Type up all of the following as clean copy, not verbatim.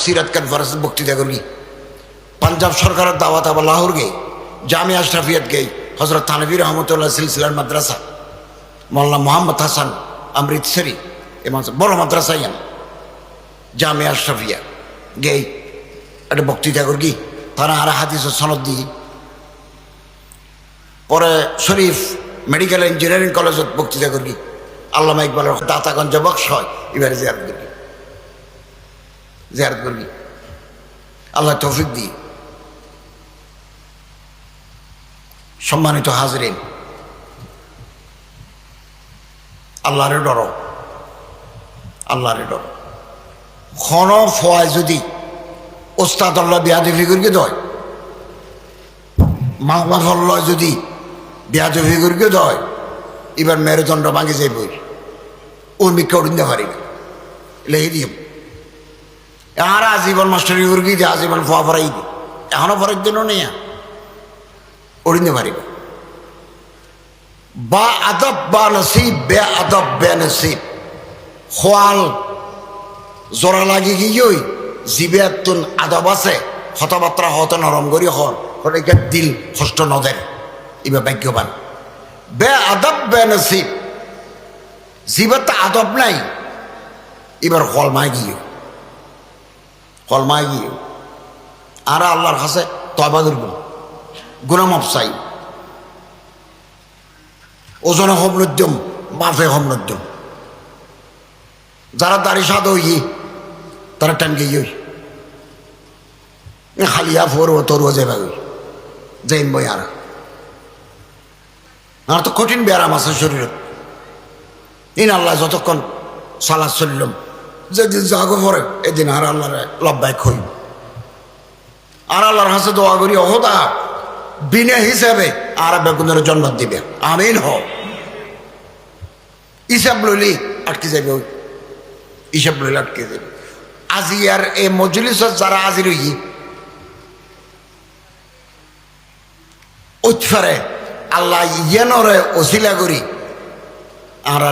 সিরাত conference বক্তৃতা করি পাঞ্জাব সরকারের দাওয়াত আবার লাহোর গে জামিয়া আশরাফিয়াত গে হজরত থানভী রহমতুল্লাহ সিলসিলার মাদ্রাসা মৌলানা মোহাম্মদ হাসান অমৃতসরি এমন বড় মাদ্রাসা ইয়ান জামিয়া আশরাফিয়া গে একটা বক্তৃতা করি তারা আর হাদিস সনদ দিই পরে শরীফ মেডিকেল ইঞ্জিনিয়ারিং কলেজত বক্তৃতা করি আল্লামা ইকবালের দাতাগঞ্জ বক্স হয় এবারে জিয়ারত করি আল্লাহ তৌফিক দিই। সম্মানিত হাজরিন, আল্লাহরে ডর, আল্লাহরে ডর। খন ফয় যদি ওস্তাদ আল্লাহ বিয়াদফি করিকে দয়, মাওলা ফল্লয় যদি বিয়াদফি করিকে দয়, এবার মেরুদণ্ড ভাঙে যাই বই ওর মিক্কা উড়িতে পারি না লেগে দিও। আর আজীবন মাস্টারি করি দিয়ে আজীবন ফোয়া ফরাই দিই, এখনো ফরাই দিনও নেই উড়িতে পারি না। বা আদব বা নসিব, বে আদব বে নসিব। খোয়াল জোড়া লাগি গিয়েই জিবে তুন আদব আছে, কথাবার্তা হতে নরম করি হর হরেকে দিল কষ্ট নদের, এবার ভাগ্যবান। বে আদব বে নসিব, জিবের তো আদব নাই, এবার কলমায় গিয়ে কলমায় গিয়ে আর আল্লাহর কাছে তওবা করব, গুনাহ মাফ চাই, ওজনে হম নদ্যম মাফে হম নদ্যম। যারা দাড়ি সাদ হই তারা টান গিয়ে খালিয়া ফোর ও তোর যাইবা যাইন বই আর তো কঠিন ব্যায়াম আছে শরীরে। ইন আল্লাহ যতক্ষণ সালাদ চললাম যেদিন জাগো পরে এদিন আর আল্লাহর লব্বাইক হই, আর আল্লাহর হাসে দোয়া করি অহদা বিনা হিসাবে আর বেগুনের জন্ম দিবে, আমিন হ। হিসাব লইলি আটকে যাবে, ওই হিসাব লইলে আটকে যাবে। আজি আর এই মজলিসত যারা আজি রই উৎফারে আল্লাহ ইয়ানরে ওসিলা করি আর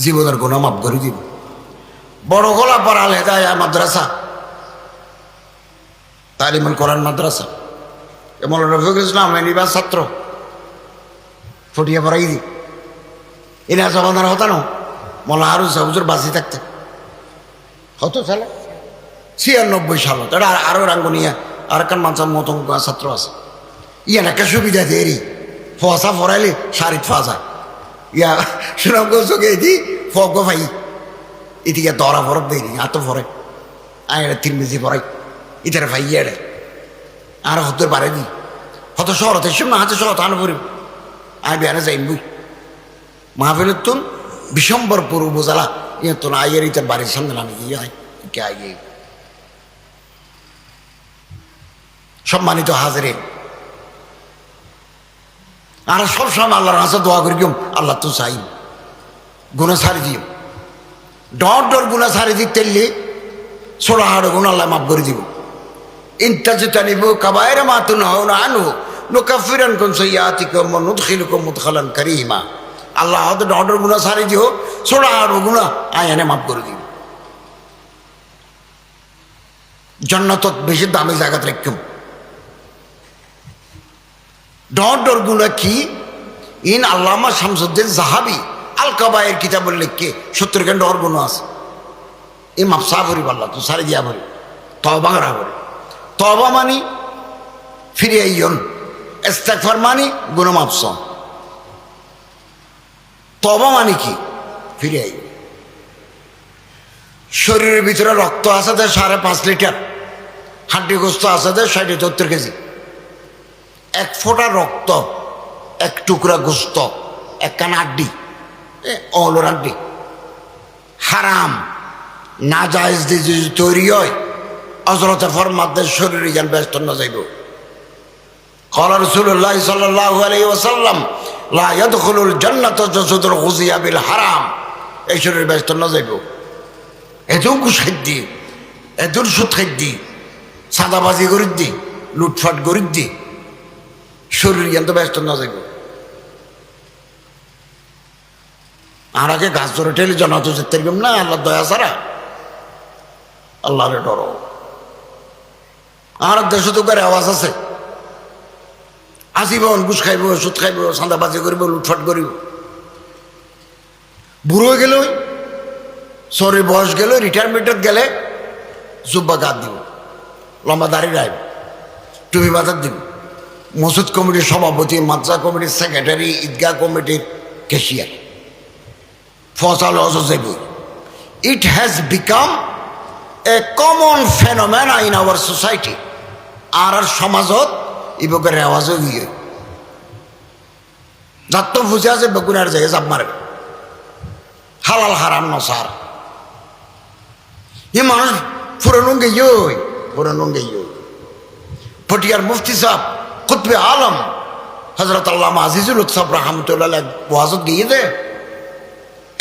জীবনের গুনাহ মাফ করে দিব। বড় গোলা পড়াল হেদায়া মাদ্রাসা, তালিমুল কোরআন মাদ্রাসা, মৌলানা রফিকুল ইসলাম নিবাস ছাত্র ফটিয়া পড়াই দি এনা জমানার হতো না। মোল্লা হারুন সাহুজুর বাঁচি থাকতে হতো সালে 96 সালত। এটা আরো রাঙ্গুনিয়া আর কান মানসার মতন ছাত্র আছে, ইয়ান একটা সুবিধা দেরি ফসা ফরাইলে শাড়িত ফা যায়, ইয়া সুনাম গোকে দি ফগ ভাই এদিকে দরা ফরক দেয়নি এত ফরে আয় 3 বেজি ফরাই ইতারে ভাই এড়ে আর হতে পারে নি হত শহরতে না হাতে শহর আনো পড়ি আয় বেড়ে যাই বই মাহফিলের তুন বিশম্বরপুর উপজেলা ইয়ে তো আইয়ের ইতার বাড়ির সামনে নামে গিয়ে আয় কে আইয়ে। সম্মানিত হাজারে আর সবসময় আল্লাহর কাছে দোয়া করি আল্লাহ তো চাই গুণা ছাড়ি দিও, ডর ডর গুণা ছাড়ি দিতে ছোড়া হাড় গুণ আল্লাহ মাফ করে দিব। ইনটা যেটা নিব কাবায়ের মাতুন না আনু নুকাফিরান কোন সইয়াতিকুম ওয়া নুদখিলুকুম মুদখালান কারীমা। আল্লাহ হয়তো ডর ডর গুণা ছাড়ি দিও, ছোড়া হাড় গুণা আয়ানে মাফ করে দিব। জান্নাত বেশি দামি জায়গা রাখুম। ডর ডর গুণা কি? ইন আল্লামা শামসুদ্দিন জাহাবি আল কাবায়ের কিতাবুল লিখকে 70 খান ডর গুণা আছে। এই মাফসা ভরি আল্লাহ তো সারি দিয়া ভরি তওবা করা ভরি। তওবা মানি ফিরে আইয়ন, ইস্তেগফার মানি গুনাহ মাফস। তওবা মানি কি? ফিরে আইয়ন। শরীরের ভিতরে রক্ত আছে 5.5 লিটার, হাড্ডি গোস্ত আছে 60-70 কেজি। 1 ফোঁটা রক্ত, 1 টুকরা গোস্ত, 1 কান হাড্ডি, অলর হাড্ডি হারাম না জায়েজ দিয়ে যদি তৈরি হয় হযরতে ফরমাদের শরীরে যেন ব্যস্ত না যাইব। ক্বালা রাসূলুল্লাহ সাল্লাল্লাহু আলাইহি ওয়াসাল্লাম লা ইয়াদখুলুল জান্নাতা জাসাদুল গুযিয়া বিল হারাম। এই শরীরে ব্যস্ত না যাইব। এত ঘুষ খাদ্যি, এত সুদ খাদ্যি, সাদাবাজি করি দি, লুটফাট করি দি, শরীর যেন ব্যস্ত না যাইব। আর আগে গাছ ধরে ঠেলে জানাতো যেতে না আল্লাহ দয়া ছাড়া। আল্লাহরে ডরো। আর দেশ তো করে আওয়াজ আছে, আসিবন ঘুষ খাইব, সুদ খাইব, চাঁদাবাজি করিব, লুটফাট করিব। বুড়ো হয়ে গেল, শরীর বয়স গেল, রিটায়ারমেন্টত গেলে জুব্বা গাদ দিব, লম্বা দাড়ি রাখব, টুপি বাজার দিব, মসজিদ কমিটির সভাপতি, মাদ্রাসা কমিটির সেক্রেটারি, ঈদগাহ কমিটির ক্যাশিয়ার, ফসল অজব। It has become a common phenomena in our society. আর সমাজত ইবকে রেওয়াজও গিয়ে যার তো বুঝে আছে বেগুনের জায়গায় চাপ মারবে, হালাল হারাম নসার। এ মানুষ পুরনো গেই পুরনো গেই। পটিয়ার মুফতি সাহেব কুতবে আলম হজরত আল্লামা আজিজুল উৎসব রহমতুল্লাহ ওয়াজত গিয়ে দে,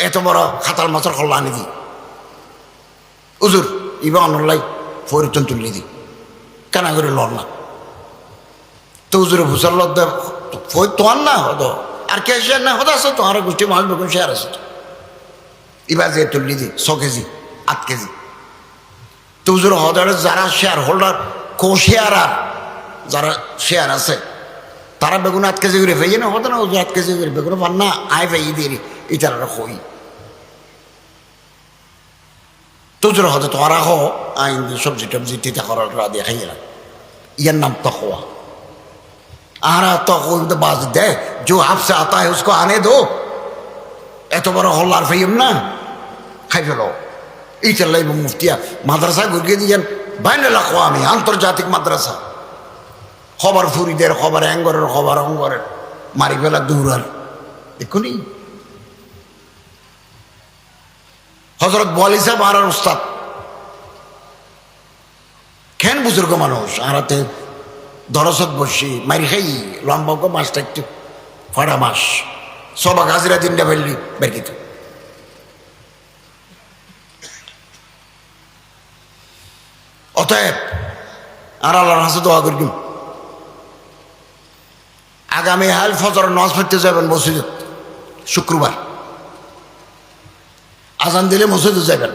এত বড় খাতাল মাছর খল্লা আনি দি উজুর ইবা অনলাই ফরিতন তুলি দি কেনা করে লড় না তো উজুরে ভুসার লদ ফই তোমার না হদ আর কে শেয়ার না হদ আছে তোমার গোষ্ঠী মানুষ বেগুন শেয়ার আছে ইবা যে তুলি দি 100 কেজি 8 কেজি তো উজুর হদারে যারা শেয়ার হোল্ডার কো শেয়ার আর যারা শেয়ার আছে তারা বেগুন 8 কেজি করে ফেয়ে না হতো না, উজুর 8 কেজি করে বেগুন পান না আয় ফেয়ে দিয়ে ইতারা হই তোজোর হতে তোমারা হো আইন সবজি টবজি টিতা করার দিয়ে খাইয়ে না, ইয়ার নাম তকওয়া। আরা তকওয়া তো বাজ দে जो आपसे आता है उसको आने दो, এত বড় হল্লার ফেইম না খাই ফেলো। এই চাল্লাই মুফতিয়া মাদ্রাসা ঘুরিয়ে দিয়েন বাইনাল আকওয়ামি আন্তর্জাতিক মাদ্রাসা, খবর ফুরিদের খবর অ্যাঙ্গরের খবর অঙ্গরের মারি ফেলা দৌড়ার দেখুনি। হজরত বলি সাহেব আর উস্তাদ খেন বুজুর্গ মানুষ আরাতে দরসত বসি মারি খাই লম্বা মাছটা একটু ফাড়া মাস সবা গাছরা তিনটা ফেললি বেরকিত। অতএব আর আল্লাহর হাসে দোয়া করি আগামী হাল ফজর নামাজ পড়তে যাবেন মসজিদে, শুক্রবার আজান দিলে মসজিদে যাবেন,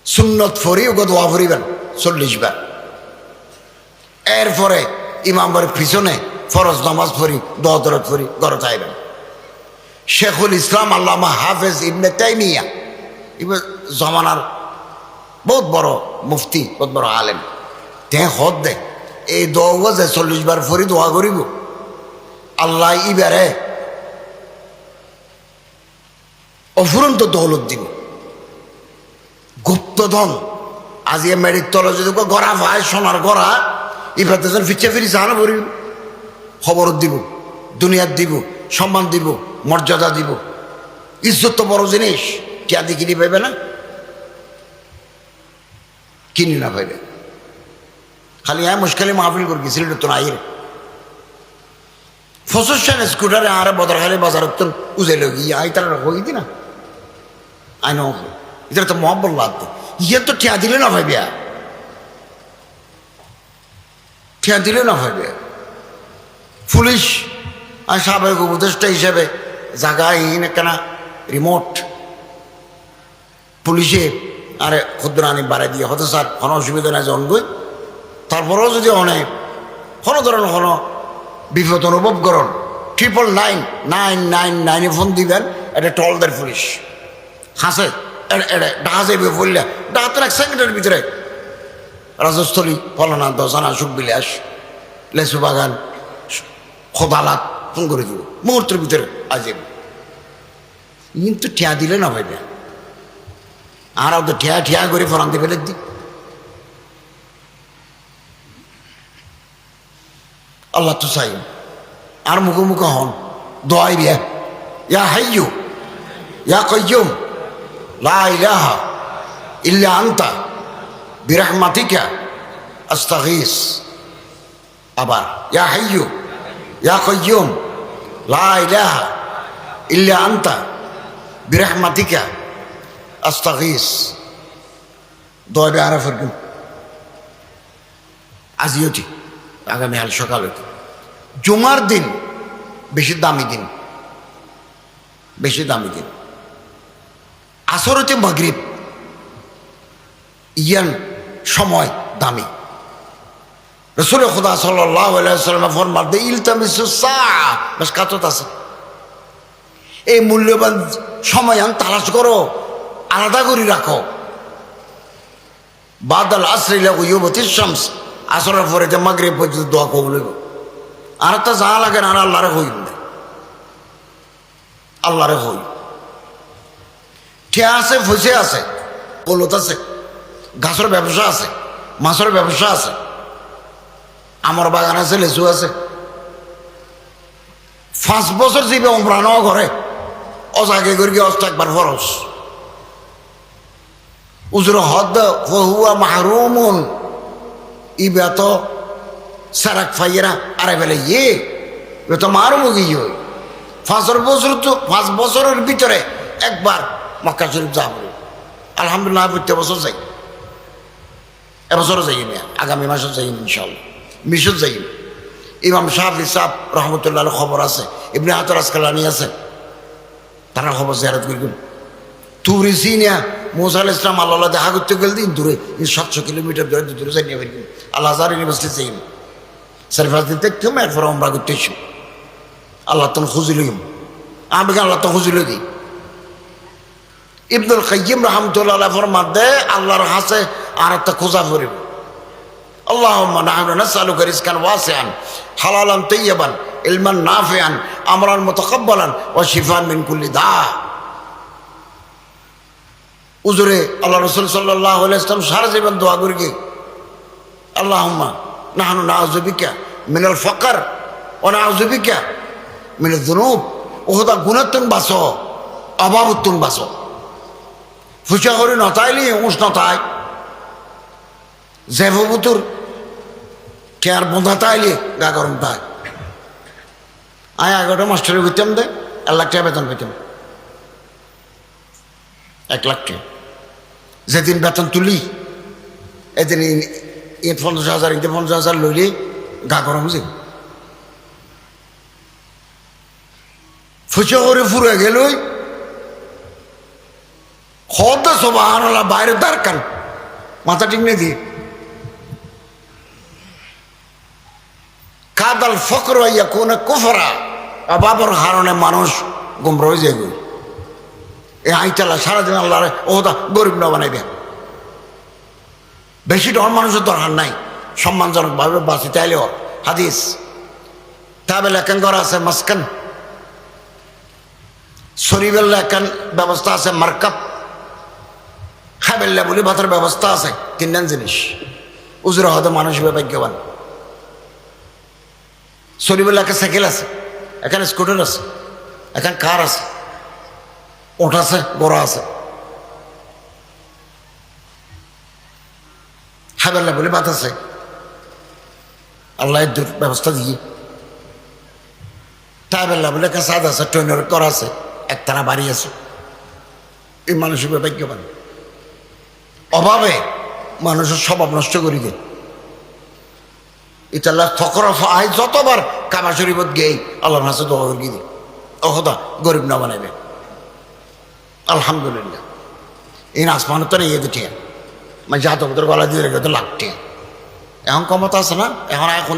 সুন্নত ফরি ওকে দোয়া ফরিবেন 40 বার। এরপরে ইমাম বাড়ির পিছনে ফরজ নামাজ পড়ি দোয়া দরদ পড়ি ঘরে যাইবেন। শেখুল ইসলাম আল্লামা হাফেজ ইবনে তাইমিয়া এবার জমানার বহুত বড় মুফতি, বহুত বড় আলেম, তে হদ দে এই দোয়া যে 40 বার ফরি দোয়া করিব আল্লাহ ইবারে অফুরন্ত দৌলত দিব, গুপ্তধন। আজ এ মেডির তলে যদি গড়া ভাই সোনার গড়া ইবাতে যেন ফিচে ফিরি জানা পড়ি খবর দিব, দুনিয়ার দিব, সম্মান দিব, মর্যাদা দিব, ইজ্জত তো বড় জিনিস। টিয়া দিয়ে কিনি পাইবে না, কিনি না পাইবে খালি মুশকিলে মাহফিল করে গেছিল তো না আইরে ফসল স্কুটারে আরে বদরখালি বাজার উজাইল গিয়ে আই তারা হই দি না আই ন এটা তো মহব্বত লাগতো ইয়ে তো টিয়া দিলে না ভাইবে, টিয়া দিলে না ভাইবে। পুলিশ আর সাবেক উপদেষ্টা হিসেবে জায়গায় কেনা রিমোট পুলিশে আরে ক্ষুদ্রানি বাড়াই দিয়ে হতে স্যার কোনো অসুবিধা নাই জন গই, তারপরেও যদি অনেক কোনো ধরনের কোনো বিপদ অনুভব করেন 99999 ফোন দিবেন, এটা টলদের পুলিশ হাসে ডাকা যাইবে বললে ডাকা তো 1 সেকেন্ডের ভিতরে রাজস্থলী ফলানা দশানা সুখ বিলাস লেসু বাগান খোদালাত ফোন করে দিব মুহূর্তের ভিতরে আজ কিন্তু ঠিয়া দিলে না ভাইবে আর তো ঠিয়া ঠিয়া করে ফরান্তি ফেলে দি। আল্লাহ তো চাই আর মুখোমুখি হন দোয়াই বিয়া ইয়া হাইয়ু ইয়া কাইয়ুম লা ইলাহা ইল্লা আনতা বিরহমাতিকা আস্তাগীস। আবার ইয়া হাইয়ু ইয়া কাইয়ুম লা ইলাহা ইল্লা আনতা বিরহমাতিকা আস্তাগীস। দোয়া বিয়া আরা ফরগুন আজিওটি আগামী হাল সকাল হইতে জুমার দিন বেশি দামি দিন, বেশি দামি দিন। আসর হচ্ছে মাগরিব ইয়ান সময় দামি। রাসূল খুদা সাল্লাল্লাহু আলাইহি ওয়াসাল্লাম ফরমাতে ইলতামিসুস সাআ, বাস কাতত আছে, এই মূল্যবান সময় তালাশ করো, আলাদা করে রাখো। বাদাল আসরি লাগু ইউবতিস শামস, আসরের পরে যে মাগরিব পর্যন্ত দোয়া কবুল হইব। আর তা যা লাগে না আল্লাহরে হইব না, আল্লাহরে হই। ঠিয়া আছে, ফুসে আছে, কলত আছে, গাছের ব্যবসা আছে, মাছের ব্যবসা আছে, আমার বাগান আছে, লেচু আছে। 5 বছর যাবে উমরা নেওয়া ঘরে, অজাগে করে গিয়ে অস্ত একবার ফরস উজর হদ হুয়া মাহরুমুন, ইবে তো সারাক ফাইয়েরা আরে বেলে ইয়ে তো মারুম গিয়ে 5 বছরের ভিতরে একবার মক্কা শরীফ যাব। আলহামদুলিল্লাহ, প্রত্যেক বছর যাই, এবছরও যাই না, আগামী মাসে যাই ইনশাল্লাহ, মিশর যাই। ইমাম শাফি সাহেব রহমতুল্লাহ খবর আছে, ইবনে হাজার আসকালানি আছে, তারা খবর জিয়ারত করবেন। তুরি সিনিয়া মুসা আলাইহিস সালাম আল্লাহ দেখা করতে গেল দিন দূরে, 700 কিলোমিটার দূরে যাই নিয়ে বেরবেন। আল্লাহ আজহার ইউনিভার্সিটি যাই সার্ভিস দিতে কেউ এরপর আমরা করতে এসি, আল্লাহ তখন খুঁজিল, আমি আল্লাহ তো খুঁজিল দিই। ইবনুল কাইয়িম রাহমাতুল্লাহ ফরমাতে আল্লাহর হাসে আর একটা খোঁজা করিব, আল্লাহুম্মা নাহনু নাসআলুকা রিজকান ওয়াসিআন হালালান তাইয়্যিবান ইলমান নাফিআন আমরান মুতাকাব্বালান ওয়া শিফাআন মিন কুল্লি দা। হুজুরে আল্লাহ রাসূল সাল্লাল্লাহু আলাইহি ওয়াসাল্লাম সারা জীবন দোয়া করে গিয়ে আল্লাহুম্মা নাহনু নাউযু বিকা মিনাল ফাকর ওয়া নাউযু বিকা মিনাজ যুনুব, ওহদা গুনাহতুন বাঁচো, অভাবতুন বাঁচো। ফুচা করে নতাইলি উষ্ণতায় জেভবুতুর কে আর বোঁধা তাইলি গা গরম তাই। আয় 11টা মাস্টারে বুঝতাম দে 1 লাখ টাকা বেতন পেতাম, 1 লাখ টাকা যেদিন বেতন তুলি এদিন 50,000 50,000 লইলে গা গরম যে। ফুচা করে ফুরে গেল হদ সুবহানাল্লাহ, বাইরে দাঁড়কান মাথা ঠিক নেই দিয়ে কাদাল ফকর হইয়া কোন কুফরা, অভাবের কারণে মানুষ গুমরা হয়ে যায়। এই আইতালা সারাদিন আল্লাহ ওদা গরিব না বানাইবে। বেশি ডর মানুষের দরকার নাই, সম্মানজনক ভাবে বাঁচি তাইলেও হাদিস তাহলে একান করা আছে মাসকান, শরীরের একান ব্যবস্থা আছে, মার্কাব খাবেল্লা বলে ভাতের ব্যবস্থা আছে। 3 জিনিস উজুরা হতে মানুষ ভাগ্যবান। শরীরের একটা সাইকেল আছে, এখানে স্কুটার আছে, এখানে কার আছে, ওঠ আছে, গোড়া আছে, খাবেল্লা বলে ভাত আছে, আল্লাহ দূর ব্যবস্থা দিয়ে। তাইবেল্লা বলে একটা সাদ আছে, ট্রেনের করা আছে, একতারা বাড়ি আছে। এই মানুষ ভাগ্যবান। অভাবে মানুষের স্বভাব নষ্ট করি দেয়। এটা থকরফ আই যতবার কাবা শরীফত গেই আল্লাহর হাসে দোয়া করে দিই, ওহদা গরিব না বানাইবে। আলহামদুলিল্লাহ, এই আসমান তো নেই দুটিয়া মানে জাতকদের গলা দিয়ে রেখে তো লাগটিয়া। এখন ক্ষমতা আছে না, এখন